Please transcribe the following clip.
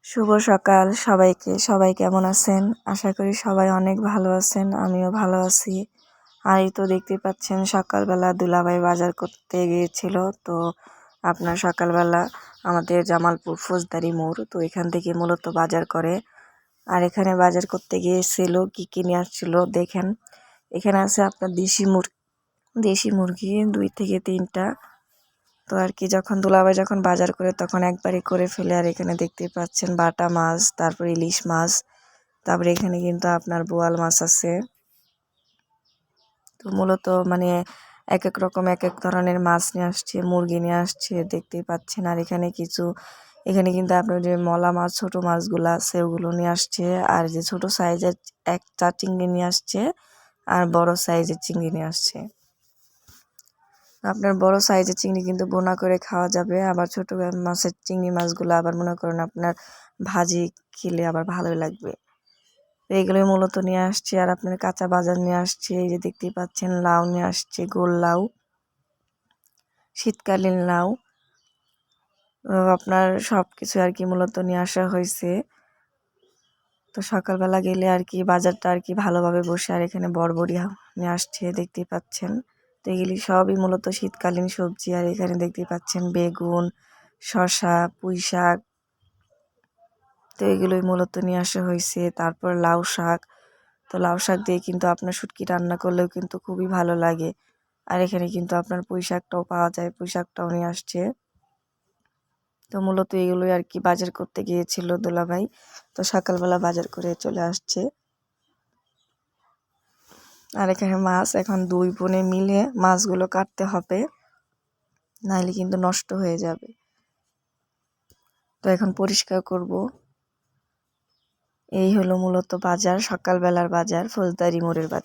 শুভ সকাল সবাইকে। সবাই কেমন আছেন? আশা করি সবাই অনেক ভালো আছেন, আমিও ভালো আছি। আর এই তো দেখতেই পাচ্ছেন সকালবেলা দুলাভাই বাজার করতে গিয়েছিল। তো আপনার সকালবেলা আমাদের জামালপুর ফৌজদারি মোড়, তো এখান থেকে মূলত বাজার করে। আর এখানে বাজার করতে গিয়েছিল, কি নিয়ে আসছিল দেখেন। এখানে আছে আপনার দেশি মুরগি 2 থেকে 3টা। তো আর কি যখন দুলাভাই যখন বাজার করে তখন একবারই করে ফেলে। আর এখানে দেখতেই পাচ্ছেন বাটা মাছ, তারপর ইলিশ মাছ, তারপরে এখানে কিন্তু আপনার বোয়াল মাছ আছে। তো মূলত মানে এক এক রকম এক এক ধরনের মাছ নিয়ে আসছে, মুরগি নিয়ে আসছে দেখতেই পাচ্ছেন। আর এখানে কিন্তু আপনার যে মলা মাছ, ছোট মাছগুলো আছে ওগুলো নিয়ে আসছে। আর যে ছোট সাইজের একটা চিংড়ি নিয়ে আসছে, আর বড় সাইজের চিংড়ি নিয়ে আসছে। আপনার বড় সাইজের চিংড়ি কিন্তু বোনা করে খাওয়া যাবে, আবার ছোট মাছের চিংড়ি মাছগুলো আবার মনে করেন আপনার ভাজি খেলে আবার ভালোই লাগবে। এইগুলোই মূলত নিয়ে আসছে। আর আপনার কাঁচা বাজার নিয়ে আসছে, এই যে দেখতেই পাচ্ছেন লাউ নিয়ে আসছে, গোল লাউ, শীতকালীন লাউ। আপনার সব কিছু আর কি মূলত নিয়ে আসা হয়েছে। তো সকালবেলা গেলে আর কি বাজারটা আর কি ভালোভাবে বসে। আর এখানে বরবটি নিয়ে আসছে দেখতেই পাচ্ছেন। তো এগুলি সবই মূলত শীতকালীন সবজি। আর এখানে দেখতেই পাচ্ছেন বেগুন, শসা, পুঁই শাক, তো এগুলোই মূলত নিয়ে আসা হয়েছে। তারপর লাউ শাক, তো লাউ শাক দিয়ে কিন্তু আপনার শুটকি রান্না করলেও কিন্তু খুবই ভালো লাগে। আর এখানে কিন্তু আপনার পুঁই শাকটাও পাওয়া যায়, পুঁই শাকটাও নিয়ে আসছে। তো মূলত এগুলোই আর কি বাজার করতে গিয়েছিল দুলাভাই। তো সকালবেলা বাজার করে চলে আসছে। আর এখানে মাছ এখন 2 বোনে মিলে মাছগুলো কাটতে হবে, নাহলে কিন্তু নষ্ট হয়ে যাবে। তো এখন পরিষ্কার করব। এই হলো মূলত বাজার, সকালবেলার বাজার, ফৌজদারি মোড়ের বাজার।